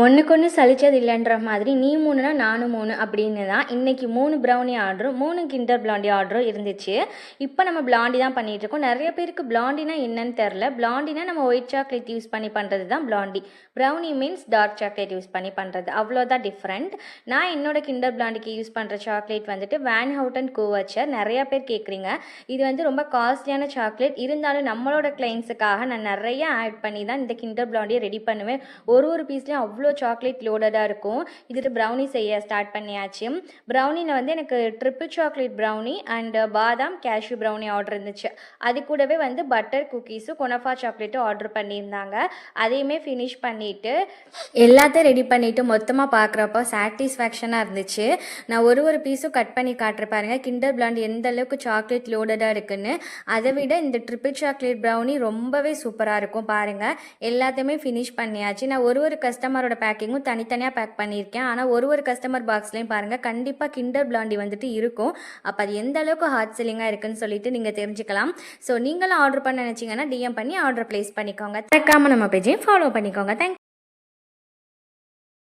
ஒன்றுக்கு ஒன்று சலிச்சது இல்லைன்ற மாதிரி நீ 3னா நானும் 3 அப்படின்னு தான் இன்றைக்கி 3 ப்ரௌனி ஆர்டரும் 3 கிண்டர் பிளாண்டி ஆர்டரும் இருந்துச்சு. இப்போ நம்ம பிளாண்டி தான் பண்ணிகிட்ருக்கோம். நிறைய பேருக்கு பிளாண்டினா என்னன்னு தெரில. பிளாண்டினா நம்ம ஒயிட் சாக்லேட் யூஸ் பண்ணி பண்ணுறது தான் blondie. Brownie means dark chocolate use பண்ணி பண்ணுறது, அவ்வளோதான் டிஃப்ரெண்ட். நான் என்னோட கிண்டர் பிளாண்டிக்கு யூஸ் பண்ணுற சாக்லேட் வந்துட்டு வேன் ஹவுட்டன் கோவச்சர். நிறையா பேர் கேட்குறீங்க. இது வந்து ரொம்ப காஸ்ட்லியான சாக்லேட், இருந்தாலும் நம்மளோட கிளைண்ட்ஸுக்காக நான் நிறைய ஆட் பண்ணி தான் இந்த கிண்டர் பிளாண்டியை ரெடி பண்ணுவேன். ஒரு பீஸ்லேயும் அவ்வளோ சாக்லேட் லோடடாக இருக்கும். இதுட்டு ப்ரௌனி செய்ய ஸ்டார்ட் பண்ணியாச்சு. ப்ரௌனியில் வந்து எனக்கு ட்ரிப்பிள் சாக்லேட் ப்ரௌனி அண்ட் பாதாம் கேஷ்யூ ப்ரௌனி ஆர்டர் இருந்துச்சு. அது கூடவே வந்து பட்டர் குக்கீஸும் கொனஃபா சாக்லேட்டும் ஆர்டர் பண்ணியிருந்தாங்க. அதையுமே ஃபினிஷ் பண்ணிவிட்டு எல்லாத்தையும் ரெடி பண்ணிவிட்டு மொத்தமாக பார்க்குறப்போ சாட்டிஸ்ஃபேக்ஷனாக இருந்துச்சு. நான் ஒரு பீஸும் கட் பண்ணி காட்டுற பாருங்கள் கிண்டர் பிளாண்ட் எந்த அளவுக்கு சாக்லேட் லோடடாக இருக்குன்னு. அதை விட இந்த ட்ரிப்பிள் சாக்லேட் ப்ரௌனி ரொம்பவே சூப்பராக இருக்கும் பாருங்கள். எல்லாத்தையுமே ஃபினிஷ் பண்ணியாச்சு. நான் ஒரு கஸ்டமரோட பேக்கிங்கும் தனித்தனியாக பேக் பண்ணியிருக்கேன். ஆனால் ஒரு கஸ்டமர் பாக்ஸ்லேயும் பாருங்கள் கண்டிப்பாக கிண்டர் பிளாண்டி வந்துட்டு இருக்கும். அப்போ அது எந்த அளவுக்கு ஹாட் செல்லிங்காக இருக்குன்னு சொல்லிட்டு நீங்கள் தெரிஞ்சுக்கலாம். ஸோ நீங்களும் ஆர்டர் பண்ண நினச்சிங்கன்னா டிஎம் பண்ணி ஆர்டர் ப்ளேஸ் பண்ணிக்கோங்க. மறக்காமல் நம்ம பேஜையும் ஃபாலோ பண்ணிக்கோங்க. தேங்க்யூ.